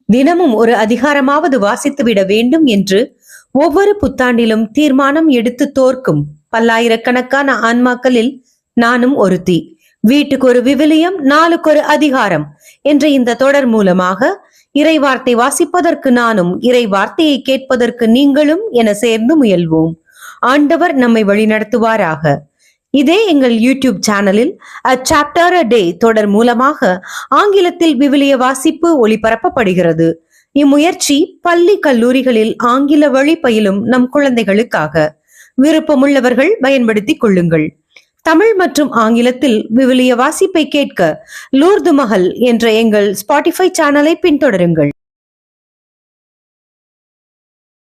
தினமும் ஒரு அதிகாரமாவது வாசித்துவிட வேண்டும் என்று ஒவ்வொரு புத்தாண்டிலும் தீர்மானம் எடுத்து தோற்கும் பல்லாயிரக்கணக்கான ஆன்மாக்களில் நானும் ஒருத்தி. வீட்டுக்கு ஒரு விவிலியம், நாளுக்கு ஒரு அதிகாரம் என்ற இந்த தொடர் மூலமாக இறை வார்த்தை வாசிப்பதற்கு நானும், இறை வார்த்தையை கேட்பதற்கு நீங்களும் என சேர்ந்து முயல்வோம். ஆண்டவர் நம்மை வழிநடத்துவாராக. இதே எங்கள் யூடியூப் சேனலில் A Chapter a Day தொடர் மூலமாக ஆங்கிலத்தில் விவிலிய வாசிப்பு ஒளிபரப்பப்படுகிறது. இம்முயற்சி பள்ளி கல்லூரிகளில் ஆங்கில வழி பயிலும் நம் குழந்தைகளுக்காக. விருப்பமுள்ளவர்கள் பயன்படுத்திக் கொள்ளுங்கள். தமிழ் மற்றும் ஆங்கிலத்தில் விவிலிய வாசிப்பை கேட்க லூர்து மஹல் என்ற எங்கள் ஸ்பாட்டிஃபை சேனலை பின்தொடருங்கள்.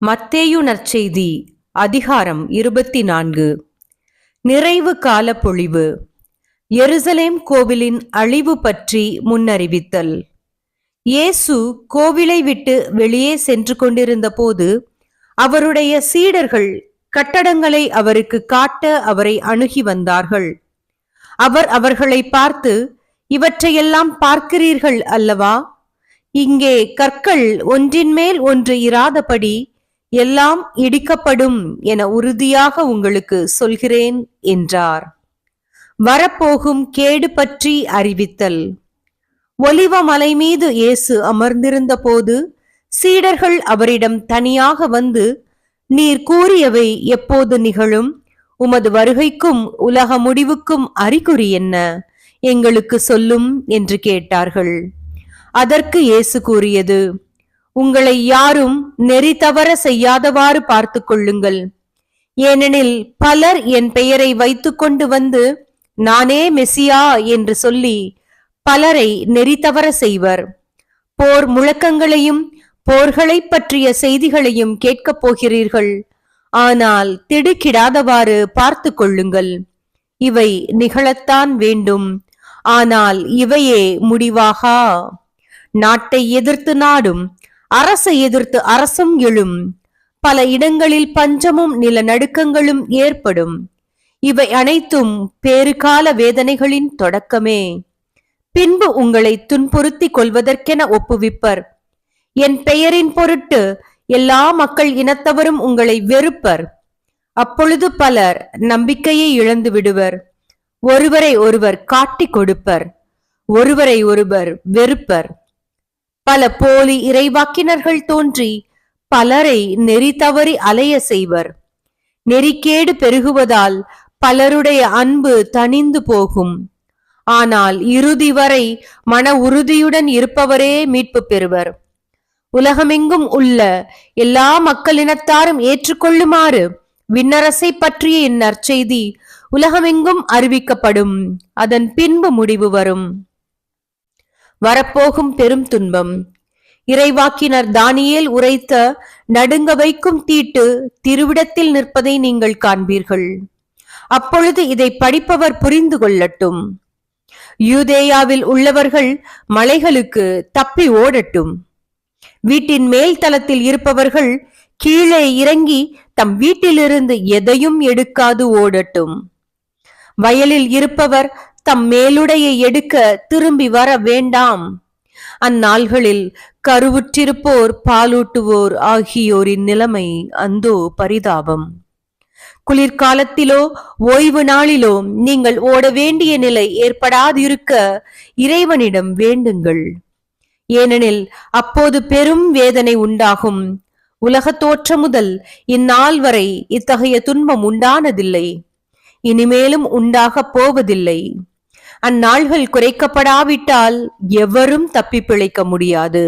மத்தேயு நற்செய்தி அதிகாரம் 24. நிறைவு கால பொழிவு. எருசலேம் கோவிலின் அழிவு பற்றி முன்னறிவித்தல். இயேசு கோவிலை விட்டு வெளியே சென்று கொண்டிருந்த போது அவருடைய சீடர்கள் கட்டடங்களை அவருக்கு காட்ட அவரை அணுகி வந்தார்கள். அவர் அவர்களை பார்த்து, இவற்றையெல்லாம் பார்க்கிறீர்கள் அல்லவா? இங்கே கற்கள் ஒன்றின் மேல் ஒன்று இராதபடி எல்லாம் இடிக்கப்படும் என உறுதியாக உங்களுக்கு சொல்கிறேன் என்றார். வரப்போகும் கேடு பற்றி அறிவித்தல். ஒலிவ மலை மீது இயேசு அமர்ந்திருந்த போது சீடர்கள் அவரிடம் தனியாக வந்து, நீர் கூறியவை எப்போது நிகழும்? உமது வருகைக்கும் உலக முடிவுக்கும் அறிகுறி என்ன? எங்களுக்கு சொல்லும் என்று கேட்டார்கள். அதற்கு இயேசு கூறியது, உங்களை யாரும் நெறி தவற செய்யாதவாறு பார்த்து கொள்ளுங்கள். ஏனெனில் பலர் என் பெயரை வைத்துக் கொண்டு வந்து, நானே மெசியா என்று சொல்லி பலரை நெறி தவற செய்வர். போர் முழக்கங்களையும் போர்களை பற்றிய செய்திகளையும் கேட்கப் போகிறீர்கள். ஆனால் திடுக்கிடாதவாறு பார்த்து கொள்ளுங்கள். இவை நிகழத்தான் வேண்டும், ஆனால் இவையே முடிவாகா. நாட்டை எதிர்த்து நாடும், அரசை எதிர்த்து அரசும் எழும். பல இடங்களில் பஞ்சமும் நிலநடுக்கங்களும் ஏற்படும். இவை அனைத்தும் பேறுகால வேதனைகளின் தொடக்கமே. பின்பு உங்களை துன்புறுத்தி கொள்வதற்கென ஒப்புவிப்பர். என் பெயரின் பொருட்டு எல்லா மக்கள் இனத்தவரும் உங்களை வெறுப்பர். அப்பொழுது பலர் நம்பிக்கையை இழந்து விடுவர். ஒருவரை ஒருவர் காட்டிக் கொடுப்பர், ஒருவரை ஒருவர் வெறுப்பர். பல போலி இறைவாக்கினர்கள் தோன்றி பலரை நெறி தவறி அலைய செய்வர். நெறிக்கேடு பெருகுவதால் பலருடைய அன்பு தணிந்து போகும். ஆனால் இறுதி வரை மன உறுதியுடன் இருப்பவரே மீட்பு பெறுவர். உலகமெங்கும் உள்ள எல்லா மக்களினத்தாரும் ஏற்றுக்கொள்ளுமாறு விண்ணரசை பற்றிய இந்நற்செய்தி உலகமெங்கும் அறிவிக்கப்படும். அதன் பின்பு முடிவு வரும். வரப்போகும் பெரும் துன்பம். இறைவாக்கினர் தானியேல் உரைத்த நடுங்க வைக்கும் தீட்டு திருவிடத்தில் நிற்பதை நீங்கள் காண்பீர்கள். அப்பொழுது இதை படிப்பவர் புரிந்து கொள்ளட்டும். யூதேயாவில் உள்ளவர்கள் மலைகளுக்கு தப்பி ஓடட்டும். வீட்டின் மேல் தளத்தில் இருப்பவர்கள் கீழே இறங்கி தம் வீட்டிலிருந்து எதையும் எடுக்காது ஓடட்டும். வயலில் இருப்பவர் தம் மேலுடையை எடுக்க திரும்பி வர வேண்டாம். அந்நாள்களில் கருவுற்றிருப்போர், பாலூட்டுவோர் ஆகியோரின் நிலைமை அந்தோ பரிதாபம். குளிர்காலத்திலோ ஓய்வு நாளிலோ நீங்கள் ஓட வேண்டிய நிலை ஏற்படாதிருக்க இறைவனிடம் வேண்டுங்கள். ஏனெனில் அப்போது பெரும் வேதனை உண்டாகும். உலக தோற்றம் முதல் இந்நாள் வரை இத்தகைய துன்பம் உண்டானதில்லை, இனிமேலும் உண்டாக போவதில்லை. அந்நாள்கள் குறைக்கப்படாவிட்டால் எவரும் தப்பி பிழைக்க முடியாது.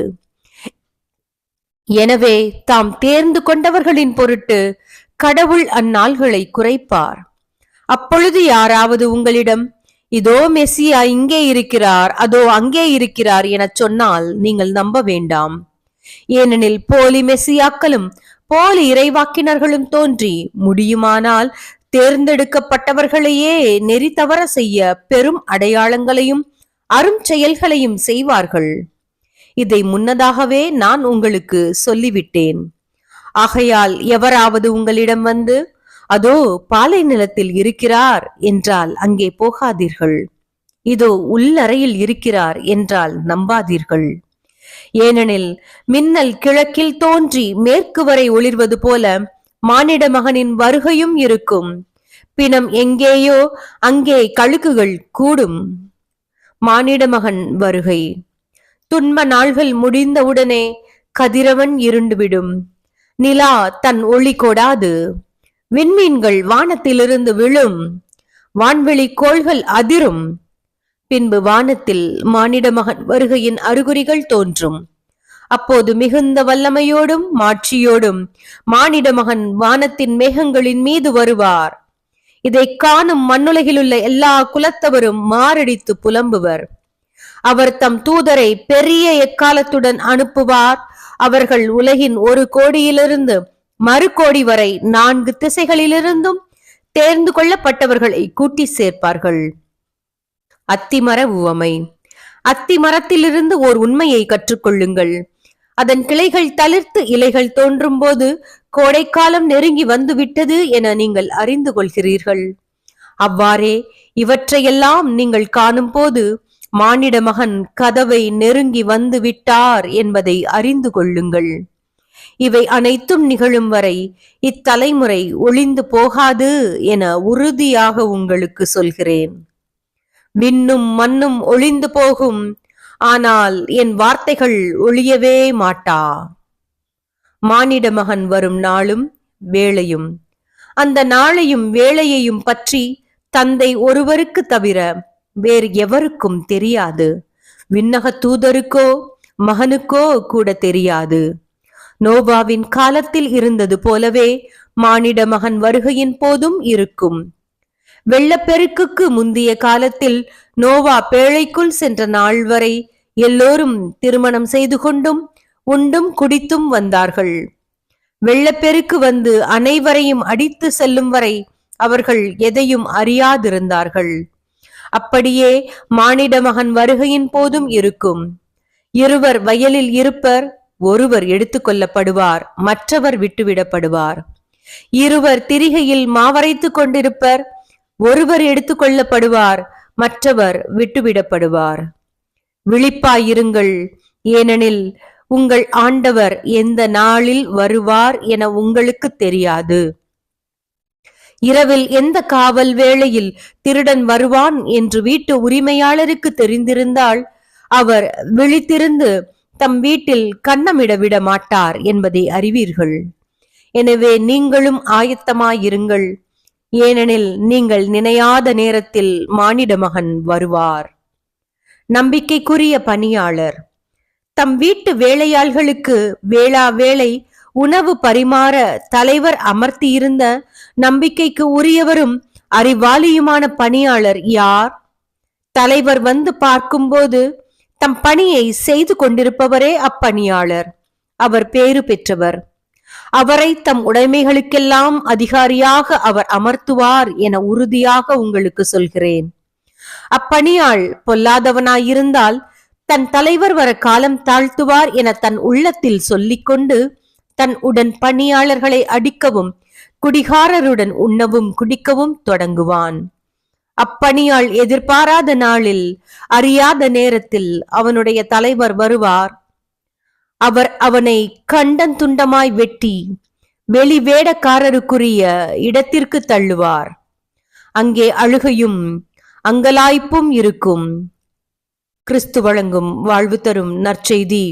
எனவே தாம் தேர்ந்து கொண்டவர்களின் பொருட்டு கடவுள் அந்நாள்களை குறைப்பார். அப்பொழுது யாராவது உங்களிடம், இதோ மெசியா இங்கே இருக்கிறார், அதோ அங்கே இருக்கிறார் என சொன்னால் நீங்கள் நம்ப வேண்டாம். ஏனெனில் போலி மெசியாக்களும் போலி இறைவாக்கினர்களும் தோன்றி முடியுமானால் தேர்ந்தெடுக்கப்பட்டவர்களையே நெறி தவற செய்ய பெரும் அடையாளங்களையும் அரும் செயல்களையும் செய்வார்கள். இதை முன்னதாகவே நான் உங்களுக்கு சொல்லிவிட்டேன். ஆகையால் எவராவது உங்களிடம் வந்து, அதோ பாலை நிலத்தில் இருக்கிறார் என்றால் அங்கே போகாதீர்கள். இதோ உள்ளறையில் இருக்கிறார் என்றால் நம்பாதீர்கள். ஏனெனில் மின்னல் கிழக்கில் தோன்றி மேற்கு வரை ஒளிர்வது போல மானிட மகனின் வருகையும் இருக்கும். பிணம் எங்கேயோ அங்கே கழுகுகள் கூடும். மானிட மகன் வருகை. துன்ப நாள்கள் முடிந்தவுடனே கதிரவன் இருண்டுவிடும். நிலா தன் ஒளி கொடாது. விண்மீன்கள் வானத்திலிருந்து விழும். வான்வெளி கோள்கள் அதிரும். பின்பு வானத்தில் மானிட மகன் வருகையின் அறிகுறிகள் தோன்றும். அப்போது மிகுந்த வல்லமையோடும் மாட்சியோடும் மானிட மகன் வானத்தின் மேகங்களின் மீது வருவார். இதை காணும் மண்ணுலகிலுள்ள எல்லா குலத்தவரும் மாரடித்து புலம்புவர். அவர் தம் தூதரை பெரிய எக்காலத்துடன் அனுப்புவார். அவர்கள் உலகின் ஒரு கோடியிலிருந்து மறு கோடி வரை 4 திசைகளிலிருந்தும் தேர்ந்து கொள்ளப்பட்டவர்களை கூட்டி சேர்ப்பார்கள். அத்திமர உவமை. அத்தி மரத்திலிருந்து ஓர் உண்மையை கற்றுக்கொள்ளுங்கள். அதன் கிளைகள் தளிர்த்து இலைகள் தோன்றும் போது கோடைக்காலம் நெருங்கி வந்துவிட்டது என நீங்கள் அறிந்து கொள்கிறீர்கள். அவ்வாறே இவற்றையெல்லாம் நீங்கள் காணும் போது மானிட மகன் கதவை நெருங்கி வந்து விட்டார் என்பதை அறிந்து கொள்ளுங்கள். இவை அனைத்தும் நிகழும் வரை இத்தலைமுறை ஒளிந்து போகாது என உறுதியாக உங்களுக்கு சொல்கிறேன். விண்ணும் மண்ணும் ஒளிந்து போகும், ஆனால் என் வார்த்தைகள் ஒளியவே மாட்டா. மானிட மகன் வரும் நாளும் வேளையும், அந்த நாளையும் வேளையையும் பற்றி தந்தை ஒருவருக்கு தவிர வேறு எவருக்கும் தெரியாது. விண்ணக தூதருக்கோ மகனுக்கோ கூட தெரியாது. நோவாவின் காலத்தில் இருந்தது போலவே மானிட மகன் வருகையின் போதும் இருக்கும். வெள்ளப்பெருக்குக்கு முந்திய காலத்தில் நோவா பேழைக்குள் சென்ற நாள் வரை எல்லோரும் திருமணம் செய்து கொண்டும் உண்டும் குடித்தும் வந்தார்கள். வெள்ளப்பெருக்கு வந்து அனைவரையும் அடித்து செல்லும் வரை அவர்கள் எதையும் அறியாதிருந்தார்கள். அப்படியே மானிட மகன் வருகையின் போதும் இருக்கும். இருவர் வயலில் இருப்பர், ஒருவர் எடுத்துக் கொள்ளப்படுவார், மற்றவர் விட்டுவிடப்படுவார். இருவர் திரிகையில் மாவரைத்துக் கொண்டிருப்பர், ஒருவர் எடுத்துக் கொள்ளப்படுவார், மற்றவர் விட்டுவிடப்படுவார். விழிப்பாயிருங்கள், ஏனெனில் உங்கள் ஆண்டவர் எந்த நாளில் வருவார் என உங்களுக்கு தெரியாது. இரவில் எந்த காவல் வேளையில் திருடன் வருவான் என்று வீட்டு உரிமையாளருக்கு தெரிந்திருந்தால் அவர் விழித்திருந்து தம் வீட்டில் கன்னமிட விட மாட்டார் என்பதை அறிவீர்கள். எனவே நீங்களும் ஆயத்தமாயிருங்கள், ஏனெனில் நீங்கள் நினையாத நேரத்தில் மானிட மகன் வருவார். நம்பிக்கைக்குரிய பணியாளர். தம் வீட்டு வேலையாள்களுக்கு வேளா வேளை உணவு பரிமாற தலைவர் அமர்த்தியிருந்த நம்பிக்கைக்கு உரியவரும் அறிவாளியுமான பணியாளர் யார்? தலைவர் வந்து பார்க்கும்போது தம் பணியை செய்து கொண்டிருப்பவரே அப்பணியாளர். அவர் பேறு பெற்றவர். அவரை தம் உடைமைகளுக்கெல்லாம் அதிகாரியாக அவர் அமர்த்துவார் என உறுதியாக உங்களுக்கு சொல்கிறேன். அப்பணியாள் பொல்லாதவனாயிருந்தால் தன் தலைவர் வர காலம் தாழ்த்துவார் என தன் உள்ளத்தில் சொல்லிக்கொண்டு தன் உடன் பணியாளர்களை அடிக்கவும் குடிகாரருடன் உண்ணவும் குடிக்கவும் தொடங்குவான். அப்பணியாள் எதிர்பாராத நாளில் அறியாத நேரத்தில் அவனுடைய தலைவர் வருவார். அவர் அவனை கண்டந்துண்டமாய் வெட்டி வெளி வேடக்காரருக்குரிய இடத்திற்கு தள்ளுவார். அங்கே அழுகையும் அங்கலாய்ப்பும் இருக்கும். கிறிஸ்து வழங்கும் வாழ்வு தரும் நற்செய்தி.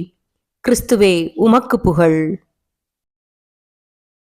கிறிஸ்துவே உமக்கு புகழ்.